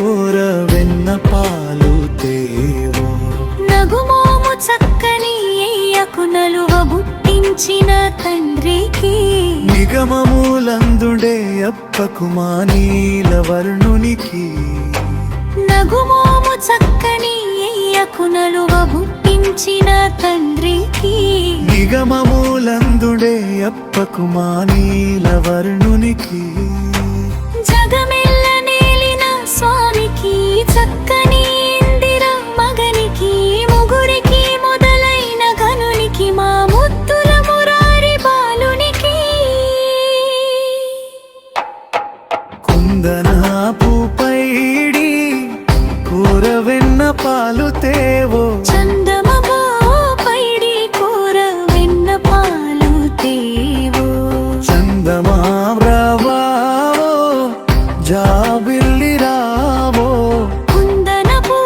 కోర వెన్న పాలు తేవో. నగుమోము చక్కని ఎయ్యకు నలువ బుట్టించిన తండ్రికి నిగమములందుడే అప్పకు మా నీలవర్ణునికి. నగుమోము చక్కని ఎయ్యకు నలువ బుట్టించిన తండ్రికి నిగమములందుడే అప్పకు మా నీలవర్ణునికి. జగమెల్ల నేలిన స్వామికి చక్కని ఇందిర మగనికి ముగురికి మొదలైన గనునికి మా ముత్తుల మురారి బాలునికి. కుందనాపు పైడి కూర వెన్న పాలు తేవో. చందమమో పైడి కూర వెన్న పాలు తేవో. చందమావ్రవావో జాబిల్లి రావో. కుందనపు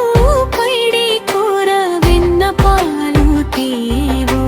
పైడి కూర వెన్న పాలు తేవో.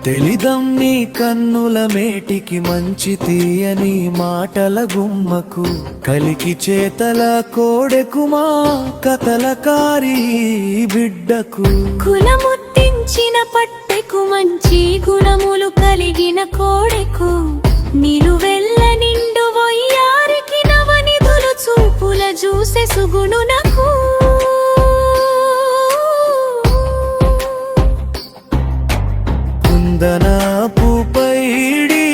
తెలిదం నీ కన్నుల మేటికి మంచి తీయని మాటల గుమ్మకు కలికి చేతల కోడెకుమా కతలకారి బిడ్డకు. కులముత్తించిన పట్టెకు మంచి గుణములు కలిగిన కోడెకు నిలువెల్ల నిండు వయ్యారికి నవనిధులు చూపుల చూసే సుగుణునకు. కుందనాపు పైడి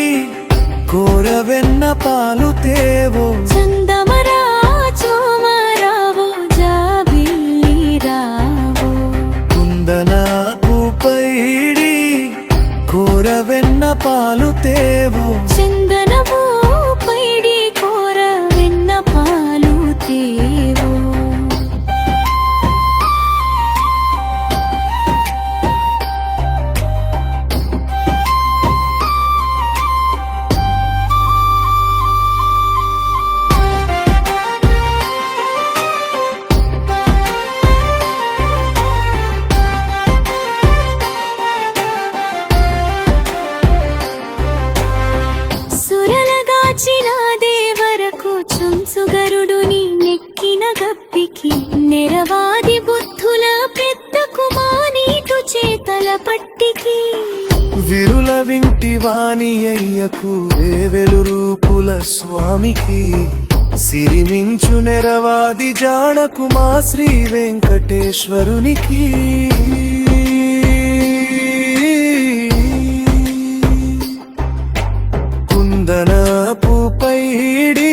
కూర వెన్న పాలు తేవో. చందమరా చోమరావో జాబిల్లి రావో. కుందనాపు పైడి కూర వెన్న పాలు తేవో. చందనమో పైడి కూర వెన్న పాలు తేవో. సురలగాచిన దేవరకు చుంచుగరుడుని నెక్కిన గప్పికి నెరవాది బుద్ధుల పెద్దకు మానీటు చేతల పట్టికి. విరుల వింటి వాణి అయ్యకు వేవెలు రూపుల స్వామికి సిరిమించు నెరవాది జానకు మా శ్రీ వెంకటేశ్వరునికి. కుందనాపు పైడి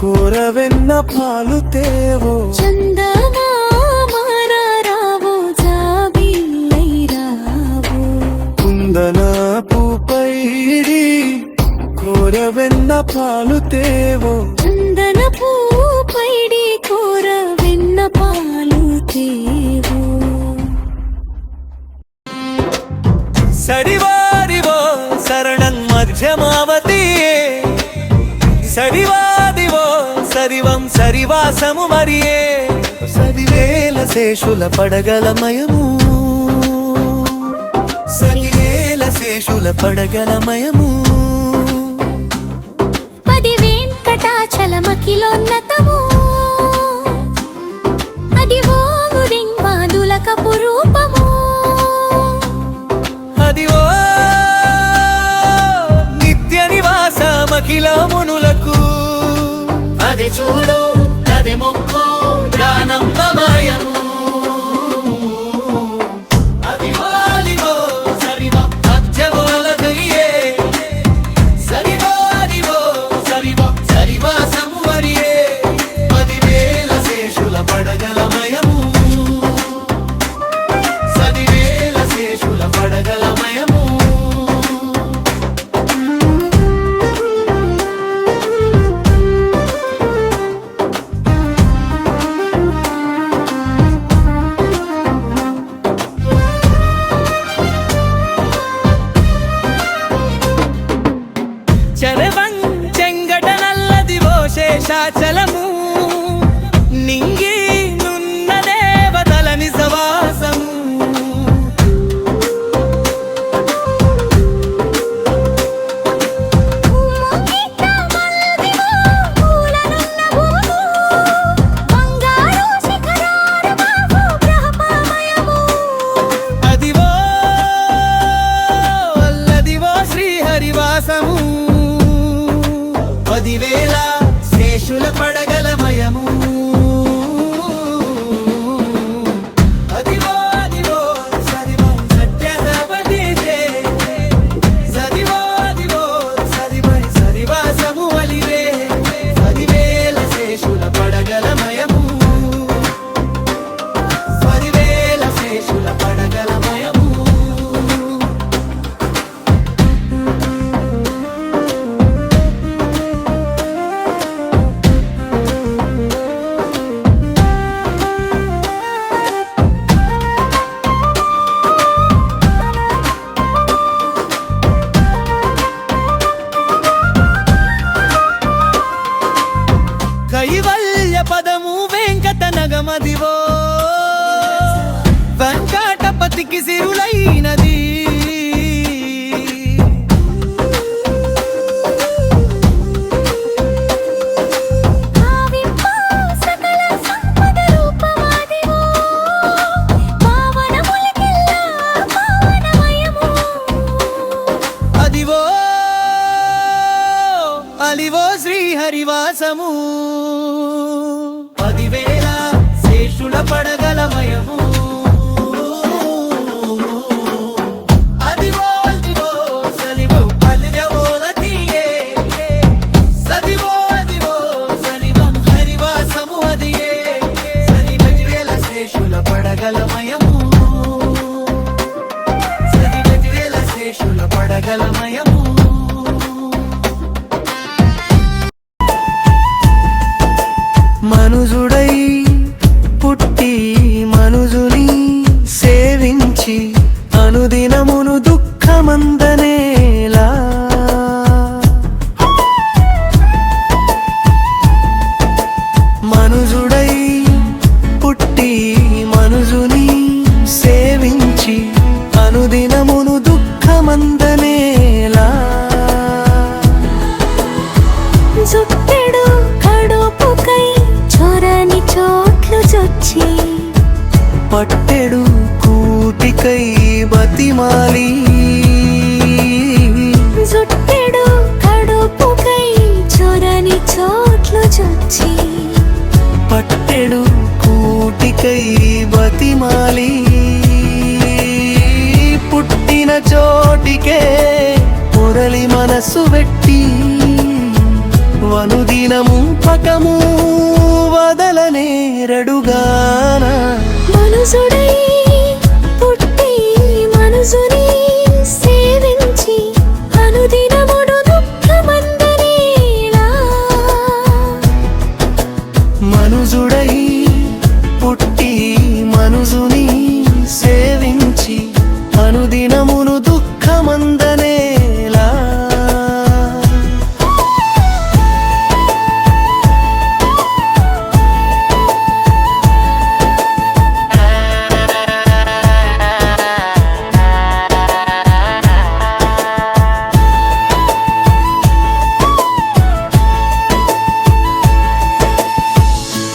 కూర వెన్న పాలు తేవో. చందమామరావో జాబిల్లై రావో. కుందనాపు పైడి కూర వెన్న పాలు తేవో. చందనపు పైడి కూర వెన్న పాలు తేవో. సరివారివో శరణం మధ్యమావతి. సరివాదివో సరివం సరివాసము మరియే. సరివేల శేషుల పడగలమయము. సరివేల శేషుల పడగలమయము. పది వెంకటాచలమకిలోన్నతము అది ఓగురింబాదులకపు రూపము. అది ఓ నిత్య నివాసమఖిల మునులకు. అది చూడు అది మొక్కు జ్ఞానంబమయము. అది వాలివో సరివ మధ్యమోలదయ్యే. సరివారివో సరివ సరివాసము వరియే. 10,000 శేషుల పడగలమయము. 10,000 శేషుల పడగలమయము. మదికి సిరులైనది. అదివో అలివో శ్రీహరివాసము 10,000 శేషుల పడగలమయము. అదివో అదివో సలివో పల్లెవోల తీయే సదివో అదివో సలివం హరివాసము అదియే సది 10,000 శేషుల పడగలమయము. సది 10,000 శేషుల పడగలమయము. మనుజుడై పుట్టి మనుజుని సేవించి అనుదినమును దుఃఖమందనేలా. మనుజుడై పుట్టి మనుజుని సేవించి అనుదినమును దుఃఖమందనేలా. జుట్టెడు కడుపుకై చొరని చోట్లు చొచ్చి పట్టెడు కూటికై బతిమాలి. జుట్టెడు కడుపుకై చొరని చోట్లు చొచ్చి పట్టెడు కూటికై బతిమాలి. పుట్టిన చోటికే మురళి మనస్సు వెట్టి వనుదినము పకము వదలనేరడుగాన. మనుజుడై పుట్టి మనుజుని సేవించి అనుదినమును దుఃఖమందనేలా. మనుజుడై పుట్టి మనుజుని సేవించి అనుదినమును దుఃఖమందనేలా.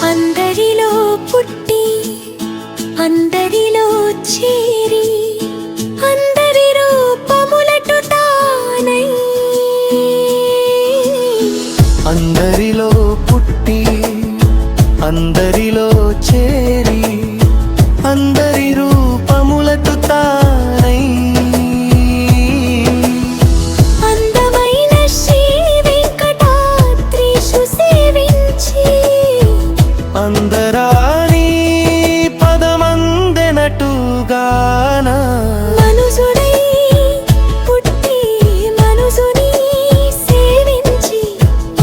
అందరిలో పుట్టి అందరిలో చేరి అందరి రూపములటు తానై. అందరిలో పుట్టి అందరిలో చేరి అందరి రూపములటు తానై. అందమైన శ్రీ వెంకటాద్రీషు సేవించి అందరాని పదమందెనటుగాన. మనుజుడై పుట్టి మనుజుని సేవించి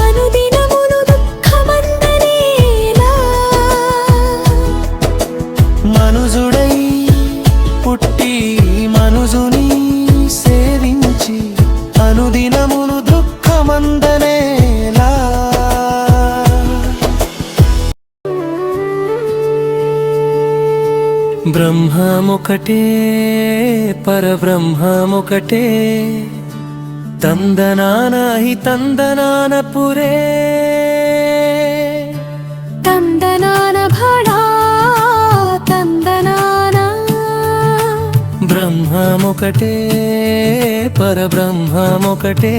అనుదినమును దుఃఖమందనేలా. మనుజుడై పుట్టి మనుజుని సేవించి అనుదినమును దుఃఖమందనేలా. బ్రహ్మమొకటే పరబ్రహ్మమొకటే తందనాన హి తందనాన పురే. తందనాన భళా తందనాన. బ్రహ్మమొకటే పరబ్రహ్మమొకటే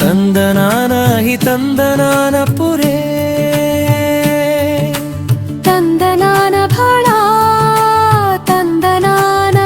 తందనాన హి తందనాన పురే. తందనాన భళా తందనాన.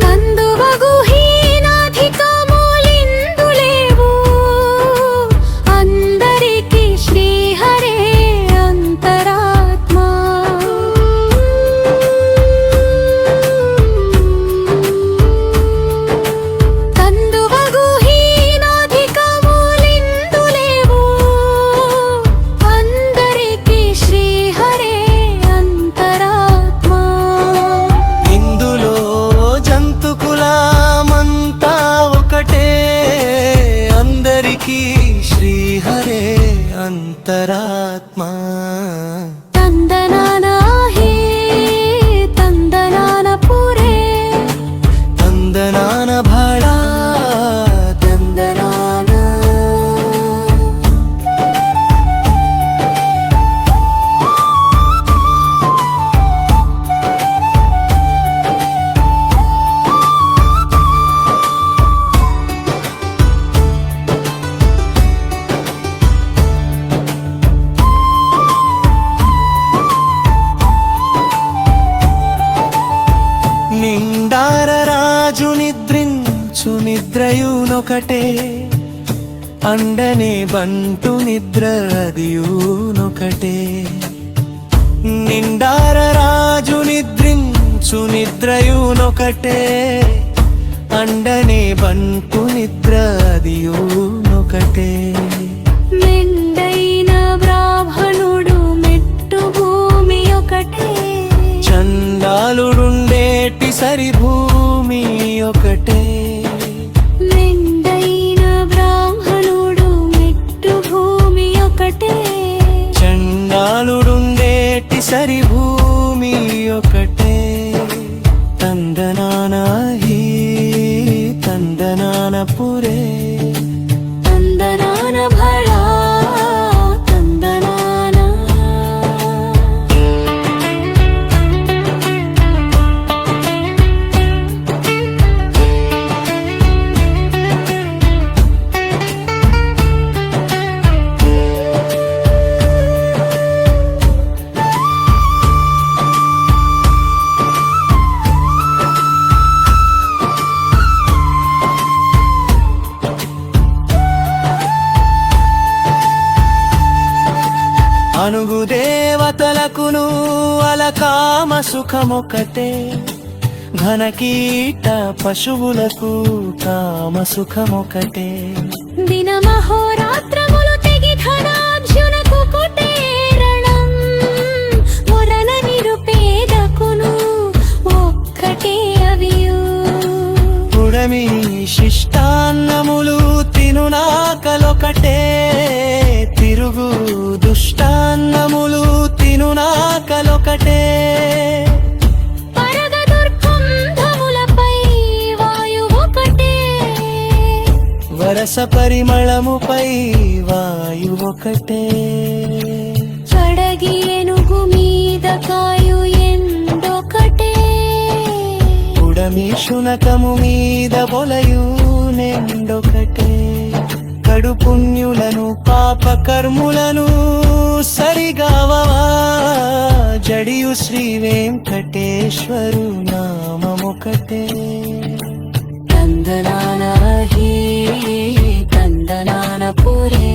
కందువగు హీనాధికములిందులేవు అంతరాత్మ తందనాన హే తందనాన పురే తందనాన భాళా తందనాన నిండార రాజు నిద్రించు నిద్రయునొకటే అండనే బంటు నిద్ర అదియునొకటే నిండార రాజు నిద్రించు నిద్రయునొకటే అండనే బంటు నిద్ర అదియునొకటే మెండైన బ్రాహ్మణుడు మెట్టు భూమి ఒకటే చండాలుడుండేటి సరి భూమి ఒకటే మెండైన బ్రాహ్మణుడు మెట్టు భూమి ఒకటే చండాలుడుండేటి సరి భూమి ఒకటే తందనాన హీ తందనాన పురే తందనాన భళా తందనాన అనుగు దేవతలకును అలకామ సుఖమొకటే ఘనకీట పశువులకు కామ సుఖమొకటే దినమహోరాత్రములు తెగి ధనార్జునకు కుటీరణం మొరన నిరుపేదకును ఒక్కటే అవియు పుడమి శిష్టాన్నములు తినునాకలొకటే తిరుగు దుష్టాన్నములు తినునాకలొకటే పరగ దుర్గంధములపై వాయు ఒకటే వరస పరిమళముపై వాయు ఒకటే చడగి ఏనుగు మీద కాయు ఎండొకటే పుడమి శునకము మీద బొలయు నెండొకటే కడు పుణ్యులను పాప కర్ములను సరిగావా జడియు శ్రీ వెంకటేశ్వరు నామమొకటే తందనాన హే తందనాన పురే